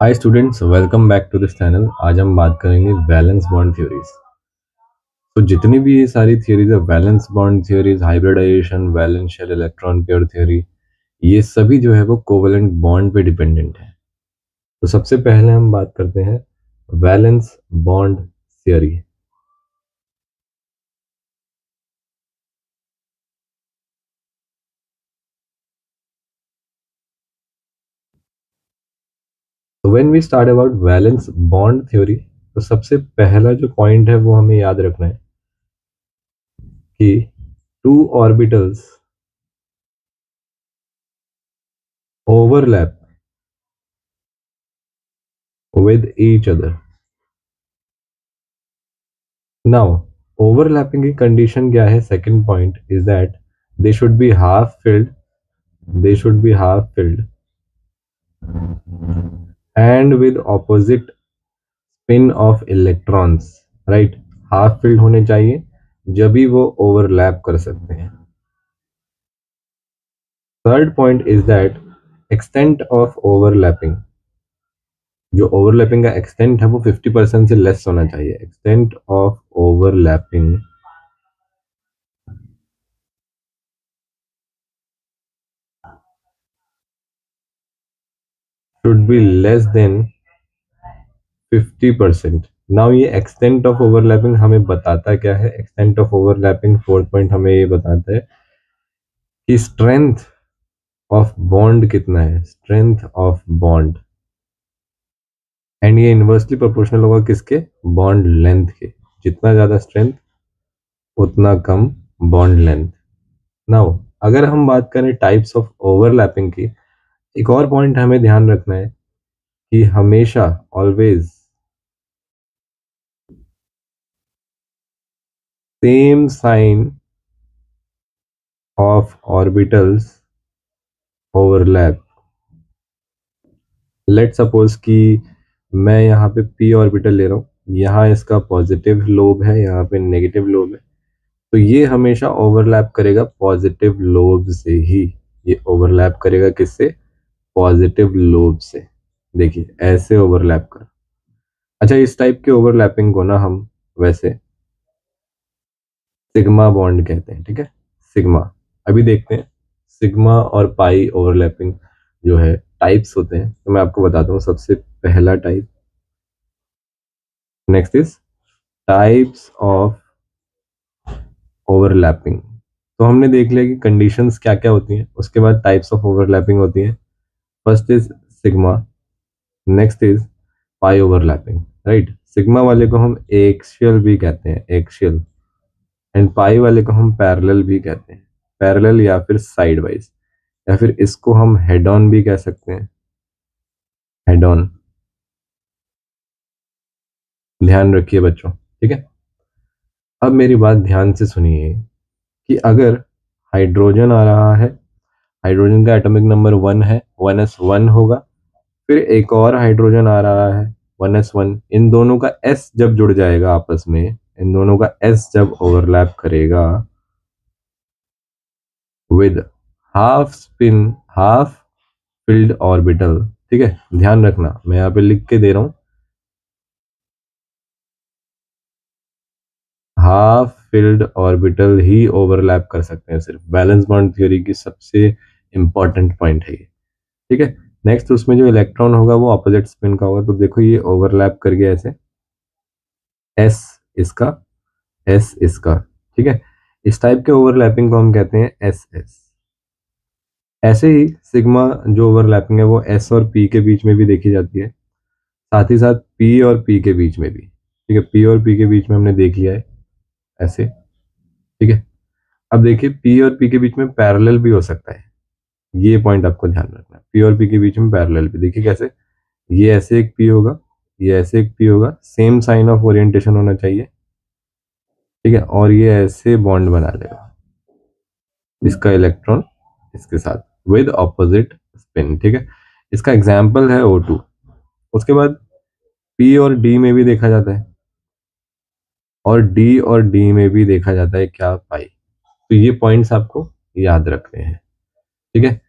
Hi students, welcome back to this channel. आज हम बात करेंगे वैलेंस बॉन्ड थ्योरीज। तो जितनी भी ये सारी थ्योरीज है, valence bond theories, hybridization, valence shell electron pair theory, ये सभी जो है वो कोवेलेंट बॉन्ड पे डिपेंडेंट है। तो सबसे पहले हम बात करते हैं वैलेंस बॉन्ड थ्योरी। तो when we start about valence bond theory, तो सबसे पहला जो पॉइंट है वो हमें याद रखना है कि two orbitals overlap with each other. Now, overlapping की condition क्या है? Second point is that they should be half filled. They should be half filled and with opposite spin of electrons. Right? Half filled होने चाहिए जब भी वो overlap कर सकते हैं. Third point is that extent of overlapping. जो overlapping का एक्सटेंट है वो 50% से लेस होना चाहिए. Extent of overlapping should be less than 50%. Now ये एक्सटेंट ऑफ ओवरलैपिंग हमें बताता क्या है? Extent of overlapping fourth point हमें ये बताता है कि स्ट्रेंथ ऑफ बॉन्ड कितना है. स्ट्रेंथ ऑफ बॉन्ड, एंड ये इन्वर्सली प्रोपोर्शनल होगा किसके? बॉन्ड लेंथ के. जितना ज्यादा स्ट्रेंथ उतना कम बॉन्ड लेंथ. नाउ अगर हम बात करें टाइप्स ऑफ ओवरलैपिंग की, एक और पॉइंट हमें ध्यान रखना है कि हमेशा always same sign of orbitals overlap. Let suppose कि मैं यहाँ पे पी ऑर्बिटल ले रहा हूँ, यहाँ इसका पॉजिटिव लोब है, यहाँ पे नेगेटिव लोब है. तो ये हमेशा ओवरलैप करेगा पॉजिटिव लोब से ही. ये ओवरलैप करेगा किससे? पॉजिटिव लोब से. देखिए ऐसे ओवरलैप कर. अच्छा, इस टाइप के ओवरलैपिंग को ना हम वैसे सिग्मा बॉन्ड कहते हैं. ठीक है, सिग्मा. अभी देखते हैं सिग्मा और पाई ओवरलैपिंग जो है टाइप्स होते हैं. तो मैं आपको बताता हूँ. सबसे पहला type, next is types of overlapping. तो हमने देख लिया कि कंडीशंस क्या क्या होती हैं, उसके बाद टाइप्स ऑफ ओवरलैपिंग होती हैं. First is sigma, next is pi overlapping. Right, sigma वाले को हम एक्सियल भी कहते हैं, एक्सियल. एंड पाई वाले को हम पैरेलल भी कहते हैं. पैरेलल या फिर साइड वाइज, या फिर इसको हम हेड ऑन भी कह सकते हैं. Head on. ध्यान रखिए बच्चों, ठीक है. अब मेरी बात ध्यान से सुनिए कि अगर हाइड्रोजन आ रहा है, हाइड्रोजन का एटॉमिक नंबर 1 है, 1s1 होगा. फिर एक और हाइड्रोजन आ रहा है 1s1. इन दोनों का s जब जुड़ जाएगा आपस में, इन दोनों का s जब ओवरलैप करेगा with half spin, half filled orbital. ठीक है, ध्यान रखना, मैं यहाँ पे लिख के दे रहा हूँ. हाफ फिल्ड ऑर्बिटल ही ओवरलैप कर सकते हैं सिर्फ. बैलेंस बॉन्ड थ्योरी की सबसे इंपॉर्टेंट पॉइंट है ये. ठीक है. नेक्स्ट, उसमें जो इलेक्ट्रॉन होगा वो अपोजिट स्पिन का होगा. तो देखो ये ओवरलैप कर गया ऐसे, एस इसका, एस इसका. ठीक है, इस टाइप के ओवरलैपिंग को हम कहते हैं एस एस. ऐसे ही सिग्मा जो ओवरलैपिंग है वो एस और पी के बीच में भी देखी जाती है, साथ ही साथ पी और पी के बीच में भी. ठीक है, पी और पी के बीच में हमने देख लिया है ऐसे. ठीक है. अब देखिए पी और पी के बीच में पैरेलल भी हो सकता है. ये पॉइंट आपको ध्यान रखना है. पी और पी के बीच में पैरेलल भी. देखिए कैसे, ये ऐसे एक पी होगा, ये ऐसे एक पी होगा, सेम साइन ऑफ ओरिएंटेशन होना चाहिए. ठीक है, और ये ऐसे बॉन्ड बना लेगा इसका इलेक्ट्रॉन इसके साथ विद ऑपोजिट स्पिन. ठीक है, इसका एग्जाम्पल है O2. उसके बाद पी और डी में भी देखा जाता है, और डी और डी में भी देखा जाता है क्या? पाई. तो ये पॉइंट्स आपको याद रखने हैं. ठीक है.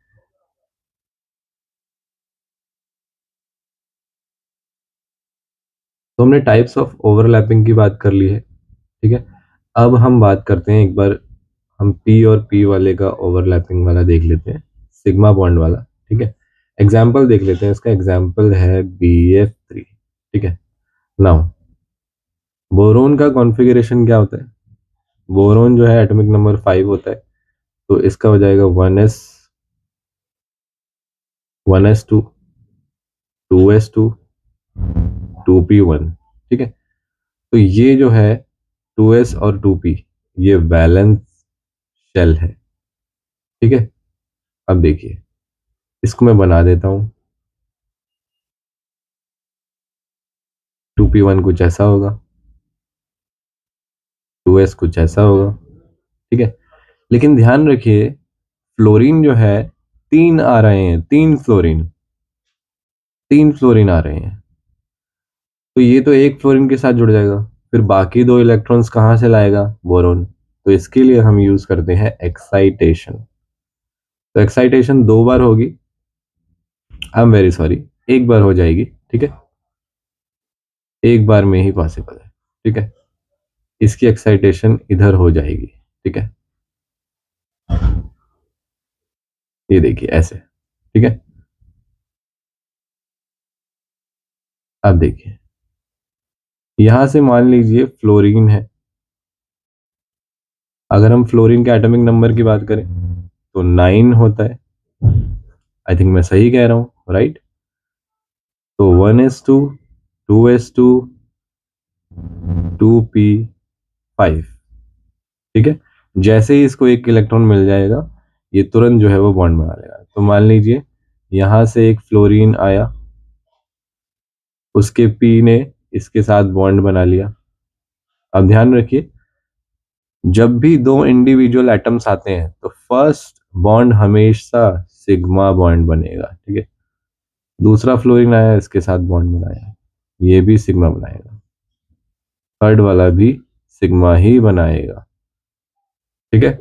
तो हमने टाइप्स ऑफ ओवरलैपिंग की बात कर ली है, ठीक है। अब हम बात करते हैं, एक बार हम पी और पी वाले का ओवरलैपिंग वाला देख लेते हैं, सिग्मा बॉन्ड वाला, ठीक है। एग्जाम्पल देख लेते हैं, इसका एग्जाम्पल है BF3, ठीक है। नाउ बोरोन का कॉन्फ़िगरेशन क्या होता है? बोरोन जो है एटॉमिक नंबर 5 होता है, तो इसका हो जाएगा 1s2, 2s2, 2p1, ठीक है। तो ये जो है 2s और 2p, ये वैलेंस शेल है, ठीक है। अब देखिए, इसको मैं बना देता हूं, 2p1 कुछ ऐसा होगा, 2s कुछ ऐसा होगा, ठीक है। लेकिन ध्यान रखिए, फ्लोरीन जो है तीन आ रहे हैं, तीन फ्लोरीन आ रहे हैं, तो ये तो एक फ्लोरीन के साथ जुड़ जाएगा, फिर बाकी दो इलेक्ट्रॉन्स कहाँ से लाएगा? बोरोन। तो इसके लिए हम यूज करते हैं एक्साइटेशन। तो एक्साइटेशन दो बार होगी, आई एम वेरी सॉरी, एक बार हो जाएगी, ठीक है, एक बार में ही पॉसिबल है, ठीक है। इसकी एक्साइटेशन इधर हो जाएगी, ठीक है, ये देखिए ऐसे, ठीक है। अब देखिए, यहां से मान लीजिए फ्लोरीन है, अगर हम फ्लोरीन के एटॉमिक नंबर की बात करें तो 9 होता है, आई थिंक मैं सही कह रहा हूं, राइट। तो 1s2, 2s2, 2p5, ठीक है। जैसे ही इसको एक इलेक्ट्रॉन मिल जाएगा, ये तुरंत जो है वो बॉन्ड बना लेगा। तो मान लीजिए यहां से एक फ्लोरीन आया, उसके पी ने इसके साथ बॉन्ड बना लिया। अब ध्यान रखिए, जब भी दो इंडिविजुअल एटम्स आते हैं तो फर्स्ट बॉन्ड हमेशा सिग्मा बॉन्ड बनेगा, ठीक है। दूसरा फ्लोरीन आया, इसके साथ बॉन्ड बनाया, ये भी सिग्मा बनाएगा, थर्ड वाला भी सिग्मा ही बनाएगा, ठीक है,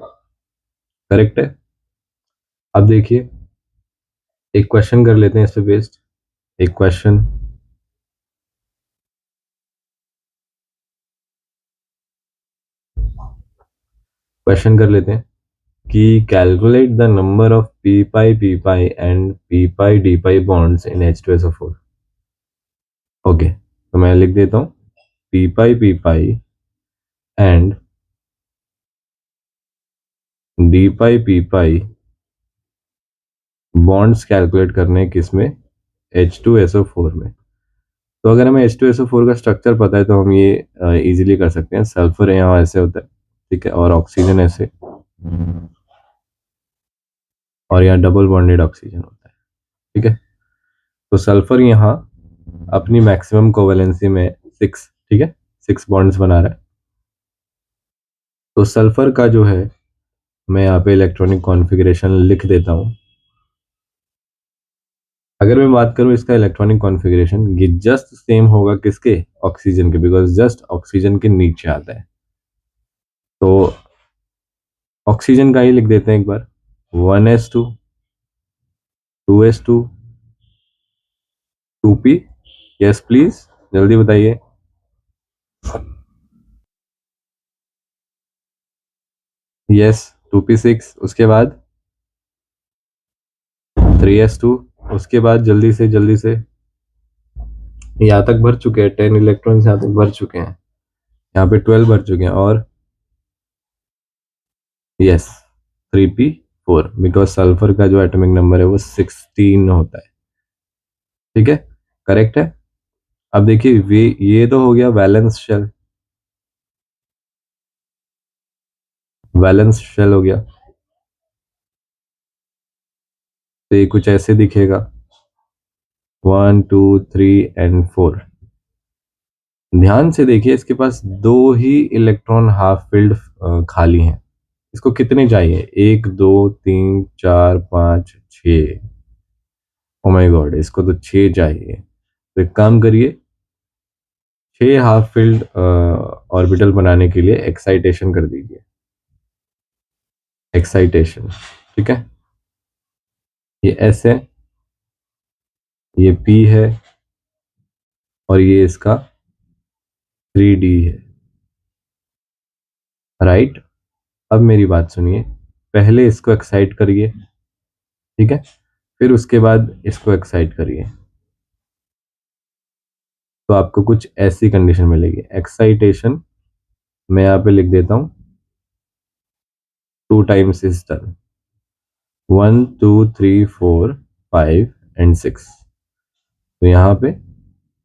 करेक्ट है। अब देखिए, एक क्वेश्चन कर लेते हैं इस पे बेस्ड, एक क्वेश्चन, कर लेते हैं कि calculate the number of P pi and P D bonds in H2SO4। Okay, तो मैं लिख देता हूँ P pi and D pi bonds calculate करने हैं किसमें? H2SO4 में। तो अगर हमें H2SO4 का स्ट्रक्चर पता है तो हम ये इजीली कर सकते हैं। सल्फर यहाँ ऐसे होता है, ठीक है, और ऑक्सीजन ऐसे, और यहाँ डबल बॉन्डेड ऑक्सीजन होता है, ठीक है। तो सल्फर यहाँ अपनी मैक्सिमम कोवेलेंसी में 6, ठीक है, 6 बॉन्ड्स बना रहा है। तो सल्फर का जो है, मैं यहाँ पे इलेक्ट्रॉनिक कॉन्फ़िगरेशन लिख देता हूँ। अगर मैं बात करूँ इसका इलेक्ट्रॉनिक कॉन्फ़िगरेशन, ये जस्ट सेम होगा किसके? ऑक्सीजन के, बिकॉज जस्ट ऑक्सीजन के नीचे आता है। तो ऑक्सीजन का ही लिख देते हैं एक बार, 1s2, 2s2, 2p, yes please जल्दी बताइए। यस, 2p6, उसके बाद 3s2, उसके बाद जल्दी से यहाँ तक भर चुके हैं, 10 इलेक्ट्रॉन्स यहाँ तक भर चुके हैं, यहाँ पे 12 भर चुके हैं, और यस 3p4, बिकॉज सल्फर का जो एटॉमिक नंबर है वो 16 होता है, ठीक है, करेक्ट है। अब देखिए, ये तो हो गया वैलेंस शेल, हो गया, तो ये कुछ ऐसे दिखेगा, 1 2 3 एंड 4। ध्यान से देखिए, इसके पास दो ही इलेक्ट्रॉन हाफ फिल्ड खाली हैं। इसको कितने चाहिए? 1 2 3 4 5 6, ओ माय गॉड, इसको तो 6 चाहिए। तो एक काम करिए, 6 हाफ फिल्ड ऑर्बिटल बनाने के लिए एक्साइटेशन कर दीजिए, एक्साइटेशन, ठीक है। ये S है, ये P है, और ये इसका 3D है, राइट। अब मेरी बात सुनिए, पहले इसको एक्साइट करिए, ठीक है, फिर उसके बाद इसको एक्साइट करिए, तो आपको कुछ ऐसी कंडीशन मिलेगी। एक्साइटेशन मैं यहाँ पे लिख देता हूँ, 2 टाइम्स इज डन, 1 2 3 4 5 एंड 6, तो यहाँ पे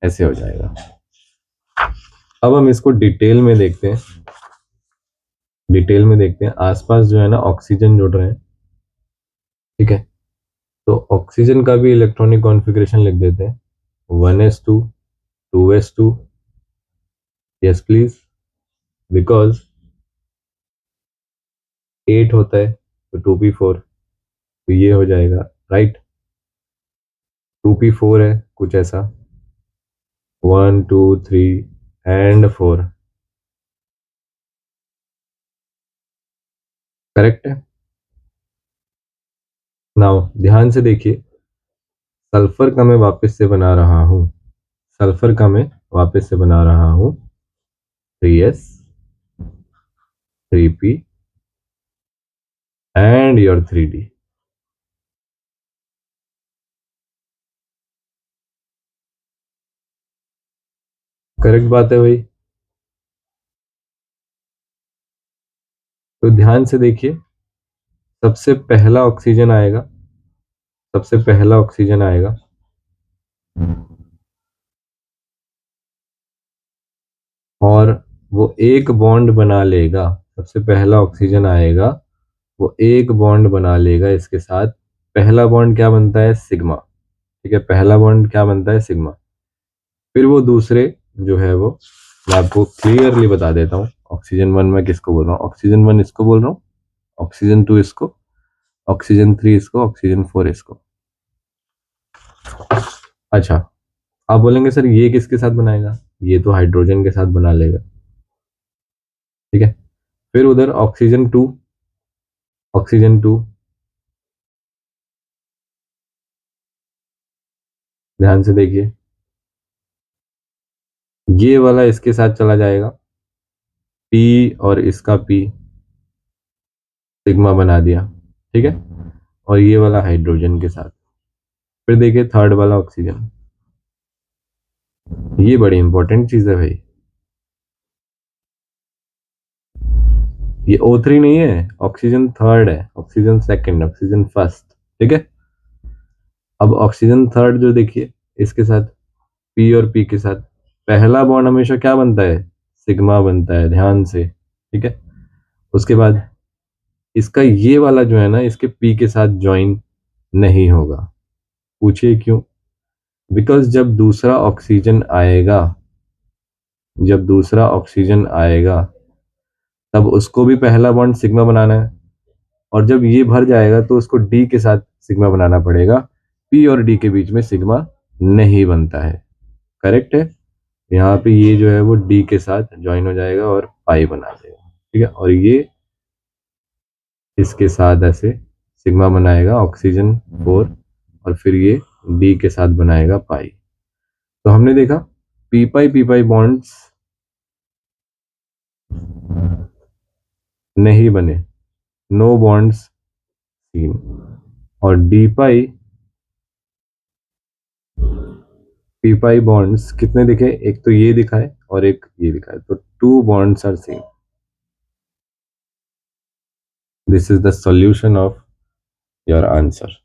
ऐसे हो जाएगा। अब हम इसको डिटेल में देखते हैं, डिटेल में देखते हैं। आसपास जो है ना ऑक्सीजन जुड़ रहे हैं, ठीक है, तो ऑक्सीजन का भी इलेक्ट्रॉनिक कॉन्फ़िगरेशन लिख देते हैं, 1s2 2s2, yes please, because 8 होता है तो 2p4, तो ये हो जाएगा, राइट। 2p4 है कुछ ऐसा, 1 2 3 एंड 4, करेक्ट है। नाउ ध्यान से देखिए, सल्फर का मैं वापस से बना रहा हूं, सल्फर का मैं वापस से बना रहा हूं, 3s 3p and your 3d। Correct बात है भाई। तो ध्यान से देखिए, सबसे पहला ऑक्सीजन आएगा, सबसे पहला ऑक्सीजन आएगा, और वो एक बॉन्ड बना लेगा, सबसे पहला ऑक्सीजन आएगा, वो एक बॉन्ड बना लेगा इसके साथ। पहला बॉन्ड क्या बनता है, सिग्मा, ठीक है, पहला बॉन्ड क्या बनता है, सिग्मा। फिर वो दूसरे जो है वो, मैं आपको क्लियरली बता देता हूँ, ऑक्सीजन 1 मैं किसको बोल रहा हूँ, ऑक्सीजन 1 इसको बोल रहा हूँ, ऑक्सीजन 2 इसको, ऑक्सीजन 3 इसको, ऑक्सीजन 4 इसको। अच्छा, आप बोलेंगे सर ये किसके साथ बनाएगा, ये तो हाइड्रोजन के साथ बना लेगा, ठीक है। फिर उधर ऑक्सीजन 2, ऑक्सीजन 2, ध्यान से देखिए, ये वाला इसके साथ चला जाएगा, पी और इसका पी, सिग्मा बना दिया, ठीक है, और ये वाला हाइड्रोजन के साथ। फिर देखिए थर्ड वाला ऑक्सीजन, ये बड़ी इंपॉर्टेंट चीज है भाई, ये O3 नहीं है, ऑक्सीजन थर्ड है, ऑक्सीजन सेकंड, ऑक्सीजन फर्स्ट, ठीक है। अब ऑक्सीजन थर्ड जो देखिए, इसके साथ पी और पी के साथ पहला बॉन्ड हमेशा क्या बनता है, सिग्मा बनता है, ध्यान से, ठीक है। उसके बाद इसका ये वाला जो है ना, इसके पी के साथ ज्वाइन नहीं होगा, पूछिए क्यों, बिकॉज जब दूसरा ऑक्सीजन आएगा, जब दूसरा ऑक्सीजन आएगा तब उसको भी पहला बॉन्ड सिग्मा बनाना है, और जब ये भर जाएगा तो उसको डी के साथ सिग्मा बनाना पड़ेगा, पी और डी के बीच में सिग्मा नहीं बनता है, करेक्ट है। यहाँ पे ये जो है वो डी के साथ ज्वाइन हो जाएगा और पाई बना देगा, ठीक है, और ये इसके साथ ऐसे सिग्मा बनाएगा, ऑक्सीजन 4, और फिर ये डी के साथ बनाएगा पाई। तो हमने देखा पी पाई बॉन्ड्स नहीं बने, नो बॉन्ड्स सीन, और पी पाई बॉन्ड्स कितने दिखे, एक तो ये दिखा है और एक ये दिखा है, तो 2 bonds are same. This is the solution of your answer.